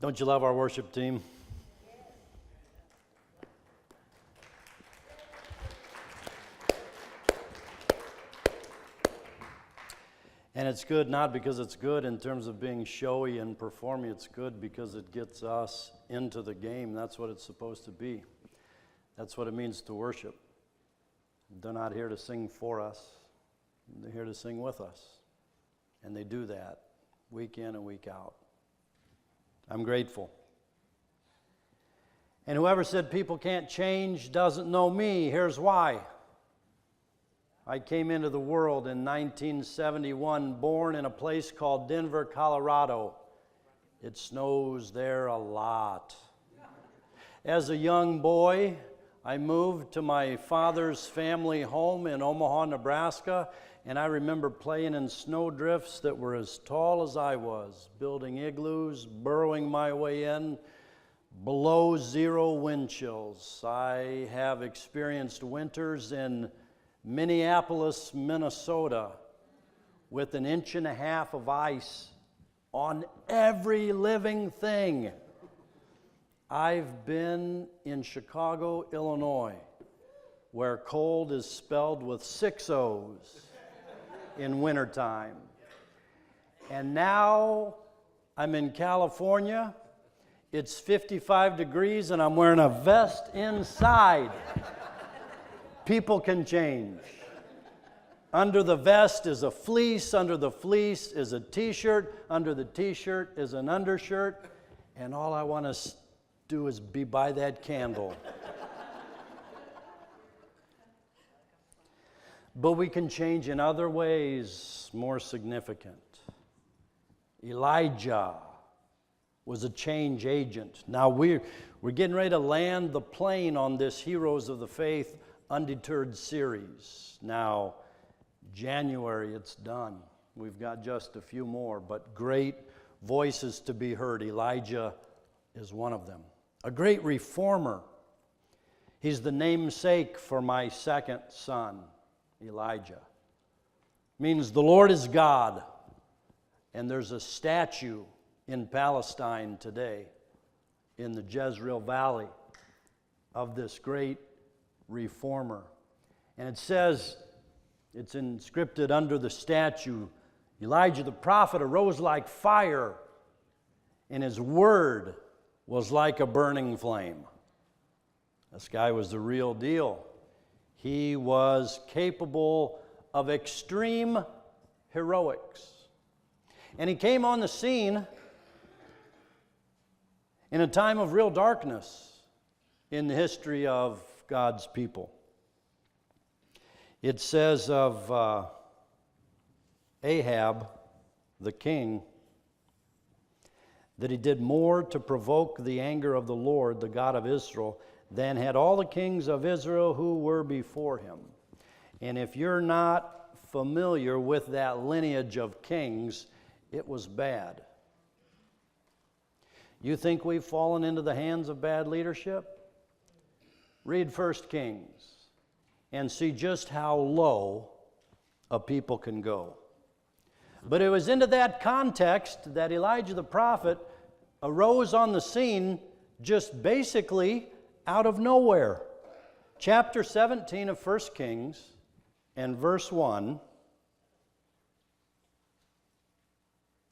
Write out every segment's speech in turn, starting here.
Don't you love our worship team? And it's good not because it's good in terms of being showy and performing. It's good because it gets us into the game. That's what it's supposed to be. That's what it means to worship. They're not here to sing for us. They're here to sing with us. And they do that week in and week out. I'm grateful. And whoever said people can't change doesn't know me. Here's why. I came into the world in 1971, born in a place called Denver, Colorado. It snows there a lot. As a young boy, I moved to my father's family home in Omaha, Nebraska, and I remember playing in snowdrifts that were as tall as I was, building igloos, burrowing my way in, below zero wind chills. I have experienced winters in Minneapolis, Minnesota, with 1.5 inches of ice on every living thing. I've been in Chicago, Illinois, where cold is spelled with 6 O's in wintertime. And now I'm in California. It's 55 degrees and I'm wearing a vest inside. People can change. Under the vest is a fleece. Under the fleece is a t-shirt. Under the t-shirt is an undershirt. And all I want to do is be by that candle. But we can change in other ways more significant. Elijah was a change agent. Now we're getting ready to land the plane on this Heroes of the Faith Undeterred series. Now, January, it's done. We've got just a few more, but great voices to be heard. Elijah is one of them. A great reformer. He's the namesake for my second son, Elijah. Means the Lord is God. And there's a statue in Palestine today, in the Jezreel Valley, of this great reformer. And it says, it's inscripted under the statue, Elijah the prophet arose like fire, and his word was like a burning flame. This guy was the real deal. He was capable of extreme heroics. And he came on the scene in a time of real darkness in the history of God's people. It says of Ahab, the king, that he did more to provoke the anger of the Lord, the God of Israel, than had all the kings of Israel who were before him. And if you're not familiar with that lineage of kings, it was bad. You think we've fallen into the hands of bad leadership? Read 1 Kings and see just how low a people can go. But it was into that context that Elijah the prophet arose on the scene just basically out of nowhere. Chapter 17 of 1 Kings and verse 1.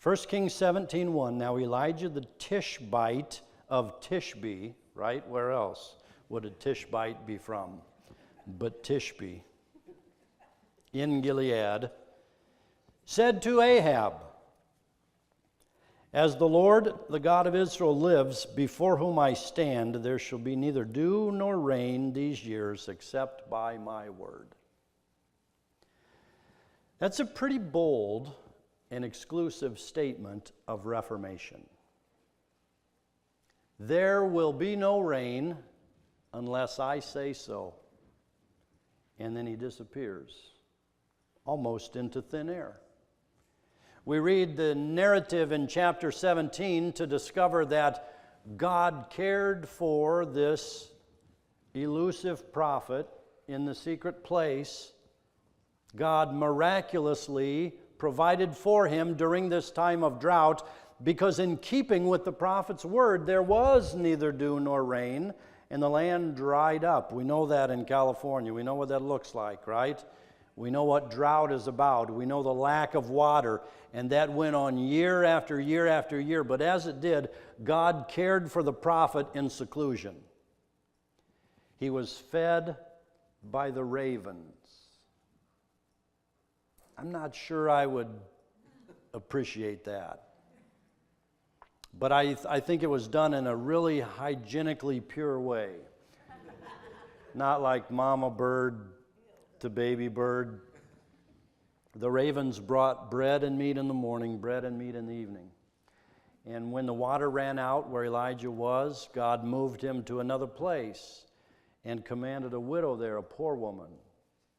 1 Kings 17:1. Now Elijah the Tishbite of Tishbe, right? Where else would a Tishbite be from? But Tishbe, in Gilead, said to Ahab, as the Lord, the God of Israel, lives, before whom I stand, there shall be neither dew nor rain these years except by my word. That's a pretty bold and exclusive statement of reformation. There will be no rain unless I say so. And then he disappears, almost into thin air. We read the narrative in chapter 17 to discover that God cared for this elusive prophet in the secret place. God miraculously provided for him during this time of drought because in keeping with the prophet's word, there was neither dew nor rain, and the land dried up. We know that in California. We know what that looks like, right? We know what drought is about. We know the lack of water, and that went on year after year after year. But as it did, God cared for the prophet in seclusion. He was fed by the ravens. I'm not sure I would appreciate that. But I think it was done in a really hygienically pure way. Not like mama bird to baby bird. The ravens brought bread and meat in the morning, bread and meat in the evening. And when the water ran out where Elijah was, God moved him to another place and commanded a widow there, a poor woman,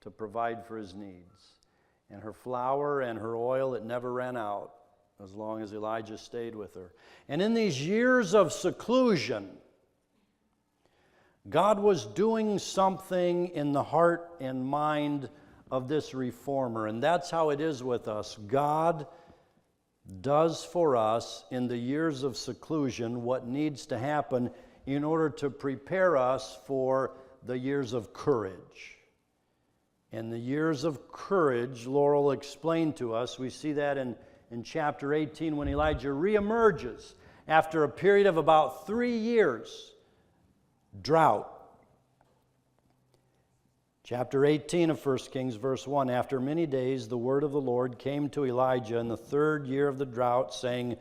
to provide for his needs. And her flour and her oil, it never ran out as long as Elijah stayed with her. And in these years of seclusion, God was doing something in the heart and mind of this reformer. And that's how it is with us. God does for us in the years of seclusion what needs to happen in order to prepare us for the years of courage. In the years of courage, Laurel explained to us, we see that in chapter 18 when Elijah reemerges after a period of about 3 years, drought. Chapter 18 of 1 Kings, verse 1, after many days the word of the Lord came to Elijah in the 3rd year of the drought, saying,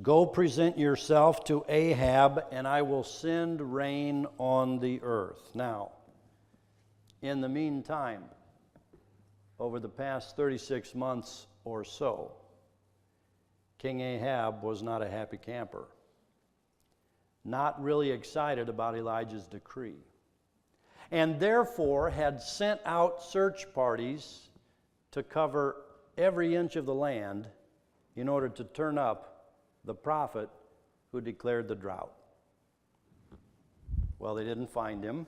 go present yourself to Ahab, and I will send rain on the earth. Now, in the meantime, over the past 36 months or so, King Ahab was not a happy camper, not really excited about Elijah's decree, and therefore had sent out search parties to cover every inch of the land in order to turn up the prophet who declared the drought. Well, they didn't find him,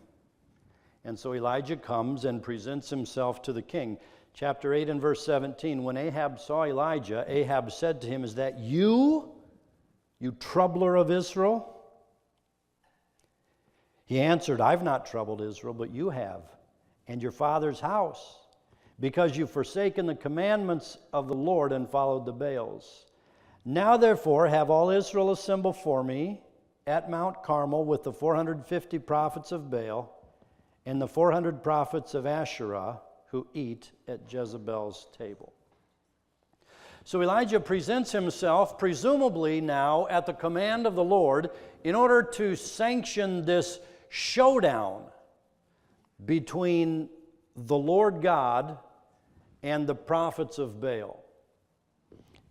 and so Elijah comes and presents himself to the king. Chapter 8 and verse 17, when Ahab saw Elijah, Ahab said to him, is that you troubler of Israel? He answered, I've not troubled Israel, but you have, and your father's house, because you've forsaken the commandments of the Lord and followed the Baals. Now therefore have all Israel assemble for me at Mount Carmel with the 450 prophets of Baal and the 400 prophets of Asherah, who eat at Jezebel's table. So Elijah presents himself, presumably now at the command of the Lord, in order to sanction this showdown between the Lord God and the prophets of Baal.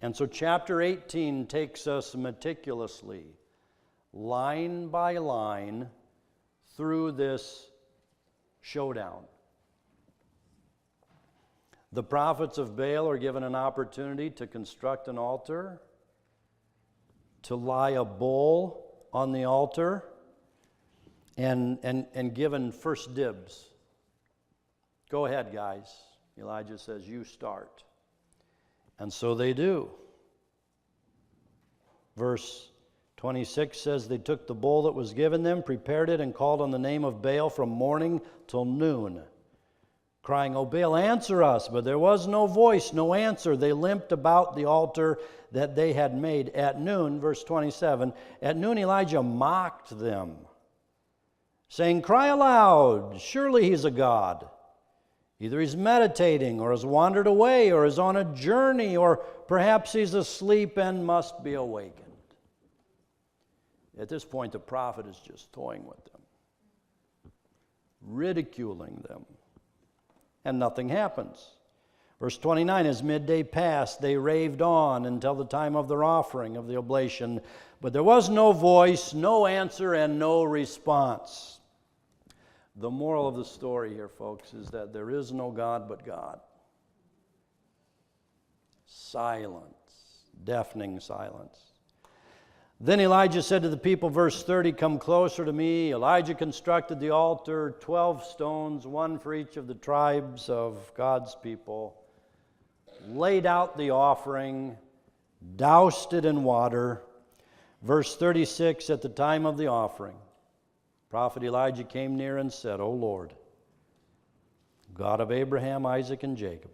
And so chapter 18 takes us meticulously, line by line, through this showdown. The prophets of Baal are given an opportunity to construct an altar, to lie a bull on the altar, and given first dibs. Go ahead, guys. Elijah says, you start. And so they do. Verse 26 says, they took the bull that was given them, prepared it, and called on the name of Baal from morning till noon, crying, O Baal, answer us. But there was no voice, no answer. They limped about the altar that they had made. At noon, verse 27, at noon Elijah mocked them, saying, cry aloud, surely he's a god. Either he's meditating, or has wandered away, or is on a journey, or perhaps he's asleep and must be awakened. At this point, the prophet is just toying with them, ridiculing them. And nothing happens. Verse 29, as midday passed, they raved on until the time of their offering of the oblation. But there was no voice, no answer, and no response. The moral of the story here, folks, is that there is no God but God. Silence, deafening silence. Then Elijah said to the people, verse 30, come closer to me. Elijah constructed the altar, 12 stones, one for each of the tribes of God's people, laid out the offering, doused it in water. Verse 36, at the time of the offering, Prophet Elijah came near and said, O Lord, God of Abraham, Isaac, and Jacob,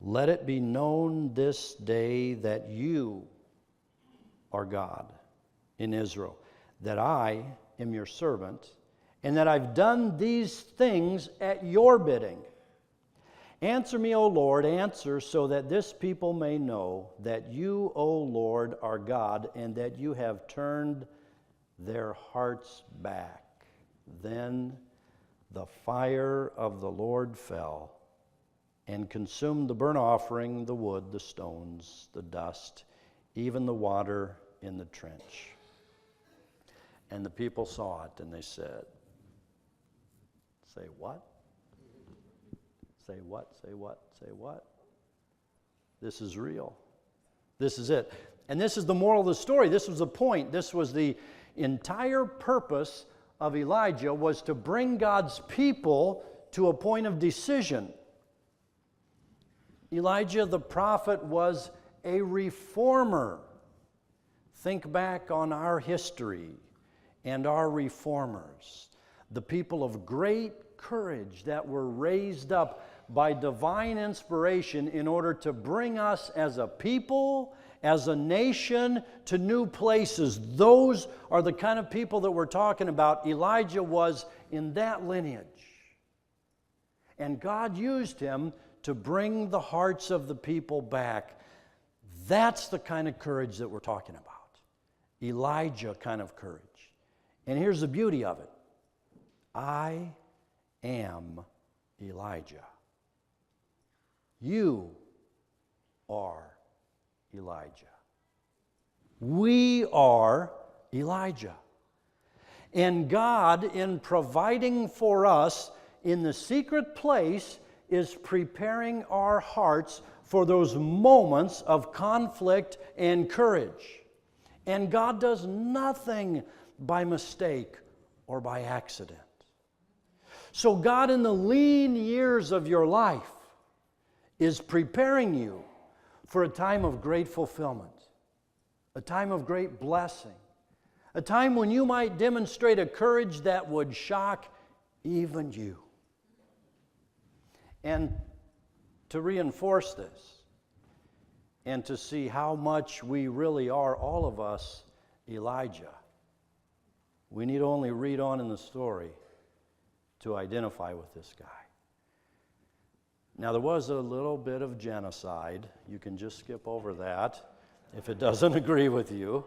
let it be known this day that you are God in Israel, that I am your servant, and that I've done these things at your bidding. Answer me, O Lord, answer, so that this people may know that you, O Lord, are God, and that you have turned their hearts back. Then the fire of the Lord fell and consumed the burnt offering, the wood, the stones, the dust, even the water in the trench. And the people saw it, and they said, say what? Say what? Say what? Say what? This is real. This is it. And this is the moral of the story. This was the point. This was the entire purpose of Elijah, was to bring God's people to a point of decision. Elijah the prophet was a reformer. Think back on our history and our reformers, the people of great courage that were raised up by divine inspiration in order to bring us as a people, as a nation, to new places. Those are the kind of people that we're talking about. Elijah was in that lineage. And God used him to bring the hearts of the people back. That's the kind of courage that we're talking about. Elijah kind of courage. And here's the beauty of it. I am Elijah. You are Elijah. We are Elijah. And God, in providing for us in the secret place, is preparing our hearts for those moments of conflict and courage. And God does nothing by mistake or by accident. So God, in the lean years of your life, is preparing you for a time of great fulfillment, a time of great blessing, a time when you might demonstrate a courage that would shock even you. And to reinforce this, and to see how much we really are, all of us, Elijah, we need only read on in the story to identify with this guy. Now, there was a little bit of genocide. You can just skip over that if it doesn't agree with you.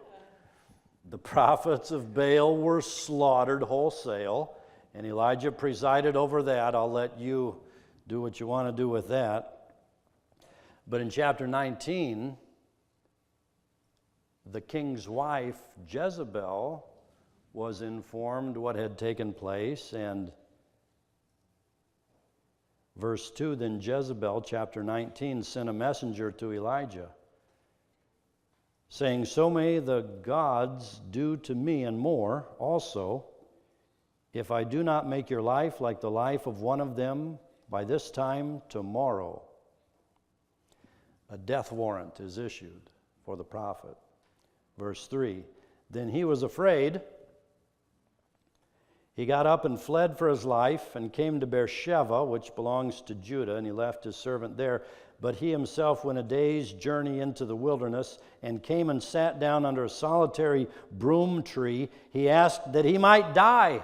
The prophets of Baal were slaughtered wholesale, and Elijah presided over that. I'll let you do what you want to do with that. But in chapter 19, the king's wife, Jezebel, was informed what had taken place, and verse 2, then Jezebel, chapter 19, sent a messenger to Elijah, saying, so may the gods do to me and more also, if I do not make your life like the life of one of them by this time tomorrow. A death warrant is issued for the prophet. Verse 3, then he was afraid. He got up and fled for his life and came to Beersheba, which belongs to Judah, and he left his servant there. But he himself went a day's journey into the wilderness and came and sat down under a solitary broom tree. He asked that he might die.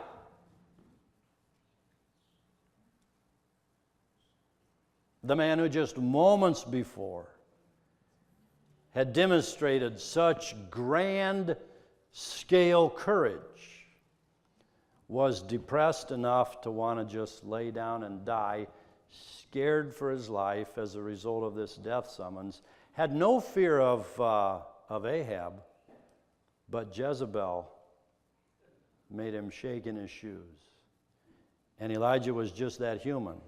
The man who just moments before had demonstrated such grand scale courage was depressed enough to want to just lay down and die, scared for his life as a result of this death summons, had no fear of Ahab, but Jezebel made him shake in his shoes. And Elijah was just that human.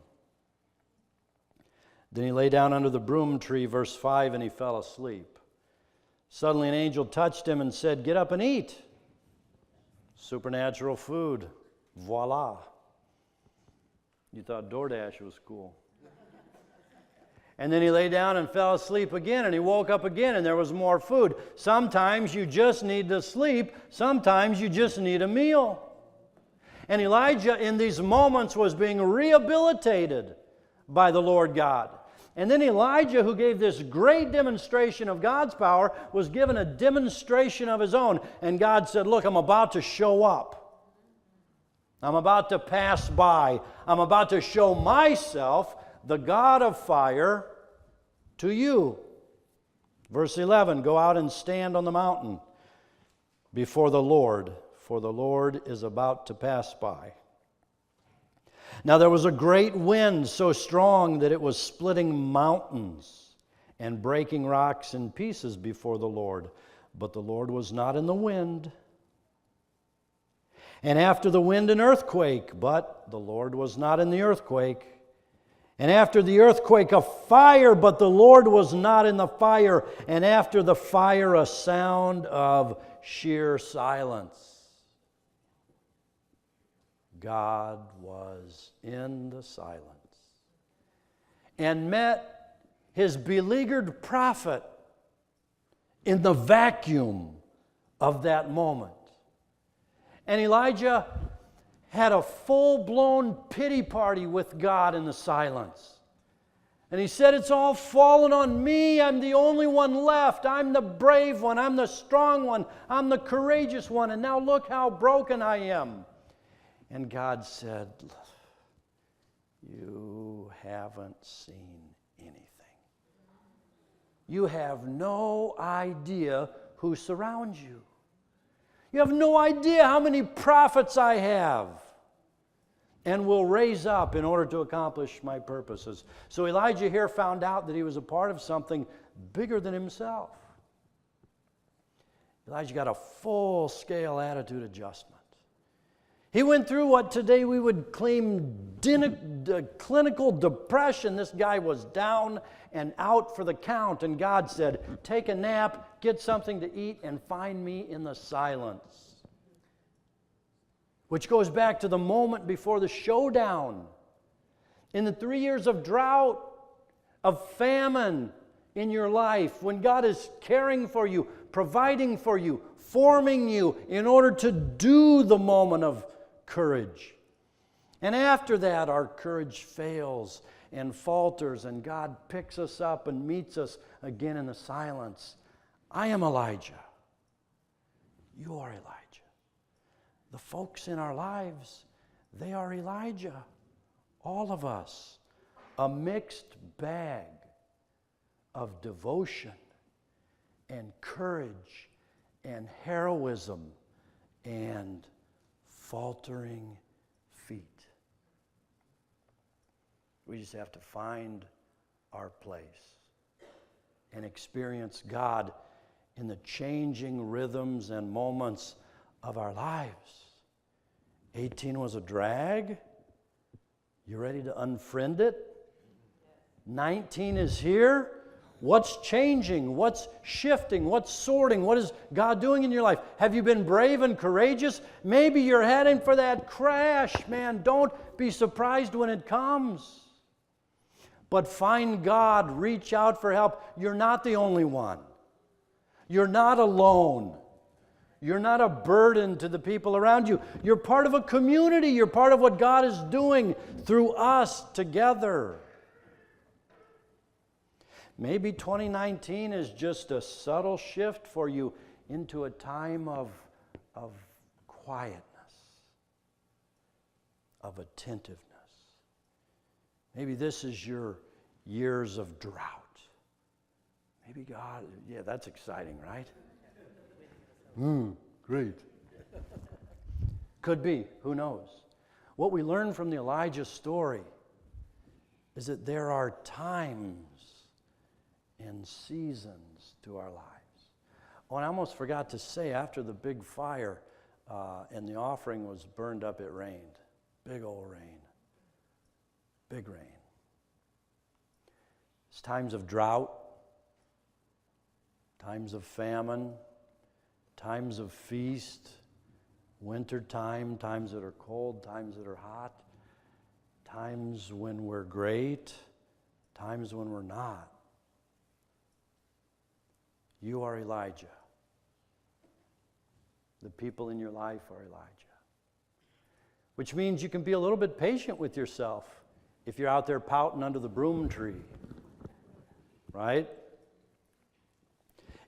Then he lay down under the broom tree, verse 5, and he fell asleep. Suddenly an angel touched him and said, get up and eat. Supernatural food. Voila. You thought DoorDash was cool. And then he lay down and fell asleep again, and he woke up again, and there was more food. Sometimes you just need to sleep. Sometimes you just need a meal. And Elijah, in these moments, was being rehabilitated by the Lord God. And then Elijah, who gave this great demonstration of God's power, was given a demonstration of his own. And God said, look, I'm about to show up. I'm about to pass by. I'm about to show myself, the God of fire, to you. Verse 11, go out and stand on the mountain before the Lord, for the Lord is about to pass by. Now there was a great wind so strong that it was splitting mountains and breaking rocks in pieces before the Lord. But the Lord was not in the wind. And after the wind, an earthquake, but the Lord was not in the earthquake. And after the earthquake, a fire, but the Lord was not in the fire. And after the fire, a sound of sheer silence. God was in the silence and met his beleaguered prophet in the vacuum of that moment. And Elijah had a full-blown pity party with God in the silence. And he said, it's all fallen on me. I'm the only one left. I'm the brave one. I'm the strong one. I'm the courageous one. And now look how broken I am. And God said, you haven't seen anything. You have no idea who surrounds you. You have no idea how many prophets I have and will raise up in order to accomplish my purposes. So Elijah here found out that he was a part of something bigger than himself. Elijah got a full-scale attitude adjustment. He went through what today we would claim clinical depression. This guy was down and out for the count, and God said, take a nap, get something to eat, and find me in the silence. Which goes back to the moment before the showdown. In the 3 years of drought, of famine in your life, when God is caring for you, providing for you, forming you in order to do the moment of courage. And after that, our courage fails and falters, and God picks us up and meets us again in the silence. I am Elijah. You are Elijah. The folks in our lives, they are Elijah. All of us. A mixed bag of devotion and courage and heroism and faltering feet. We just have to find our place and experience God in the changing rhythms and moments of our lives. 18 was a drag. You ready to unfriend it? 19 is here. What's changing? What's shifting? What's sorting? What is God doing in your life? Have you been brave and courageous? Maybe you're heading for that crash, man. Don't be surprised when it comes. But find God. Reach out for help. You're not the only one. You're not alone. You're not a burden to the people around you. You're part of a community. You're part of what God is doing through us together. Maybe 2019 is just a subtle shift for you into a time of quietness, of attentiveness. Maybe this is your years of drought. Maybe God, yeah, that's exciting, right? Great. Could be, who knows? What we learn from the Elijah story is that there are times and seasons to our lives. Oh, and I almost forgot to say, after the big fire and the offering was burned up, it rained. Big old rain. Big rain. It's times of drought, times of famine, times of feast, winter time, times that are cold, times that are hot, times when we're great, times when we're not. You are Elijah. The people in your life are Elijah. Which means you can be a little bit patient with yourself if you're out there pouting under the broom tree. Right?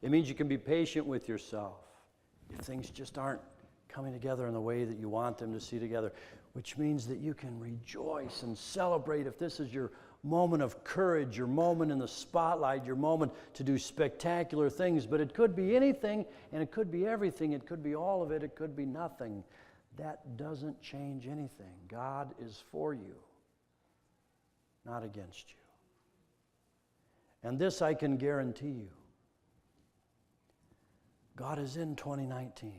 It means you can be patient with yourself if things just aren't coming together in the way that you want them to see together. Which means that you can rejoice and celebrate if this is your moment of courage, your moment in the spotlight, your moment to do spectacular things. But it could be anything, and it could be everything. It could be all of it. It could be nothing. That doesn't change anything. God is for you, not against you. And this I can guarantee you. God is in 2019.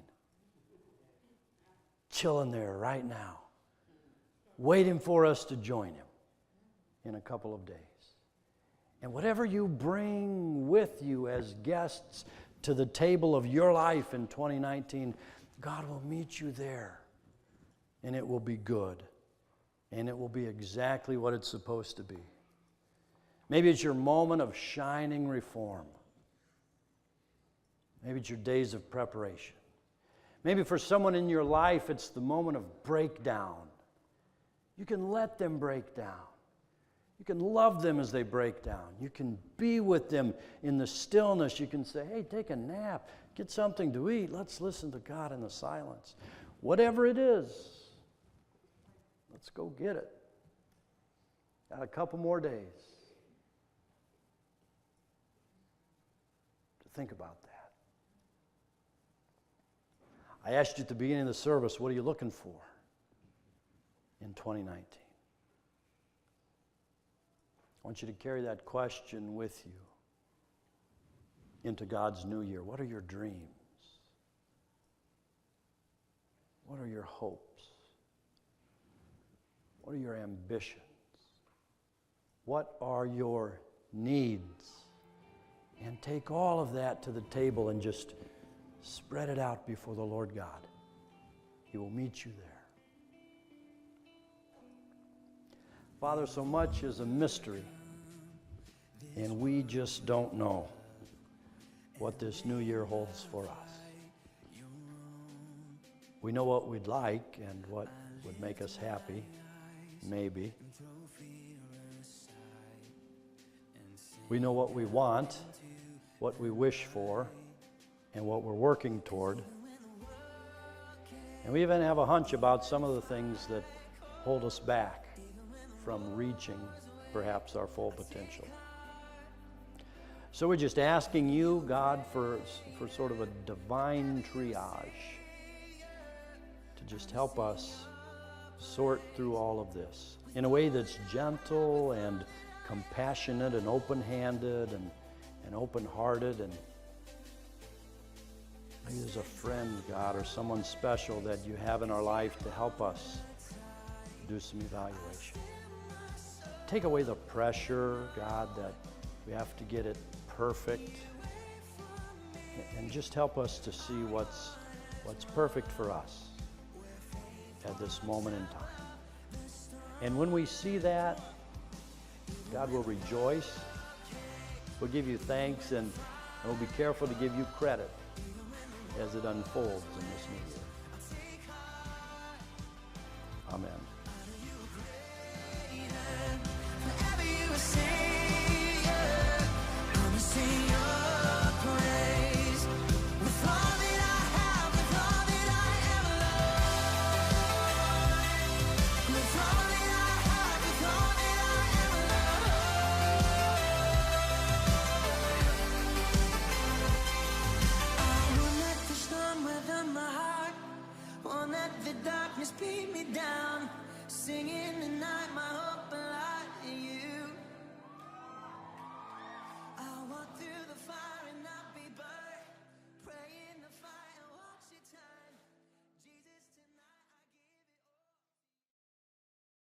Chilling there right now. Waiting for us to join Him in a couple of days. And whatever you bring with you as guests to the table of your life in 2019, God will meet you there. And it will be good. And it will be exactly what it's supposed to be. Maybe it's your moment of shining reform. Maybe it's your days of preparation. Maybe for someone in your life, it's the moment of breakdown. You can let them break down. You can love them as they break down. You can be with them in the stillness. You can say, hey, take a nap. Get something to eat. Let's listen to God in the silence. Whatever it is, let's go get it. Got a couple more days to think about that. I asked you at the beginning of the service, what are you looking for in 2019? I want you to carry that question with you into God's new year. What are your dreams? What are your hopes? What are your ambitions? What are your needs? And take all of that to the table and just spread it out before the Lord God. He will meet you there. Father, so much is a mystery, and we just don't know what this new year holds for us. We know what we'd like and what would make us happy, maybe. We know what we want, what we wish for, and what we're working toward. And we even have a hunch about some of the things that hold us back from reaching perhaps our full potential. So we're just asking you, God, for sort of a divine triage to just help us sort through all of this in a way that's gentle and compassionate and open-handed and open-hearted. And maybe there's a friend, God, or someone special that you have in our life to help us do some evaluation. Take away the pressure, God, that we have to get it perfect, and just help us to see what's perfect for us at this moment in time. And when we see that, God will rejoice. We'll give you thanks, and we'll be careful to give you credit as it unfolds in this new year. Amen. Beat me down, singing tonight, my hope and light in you. I walk through the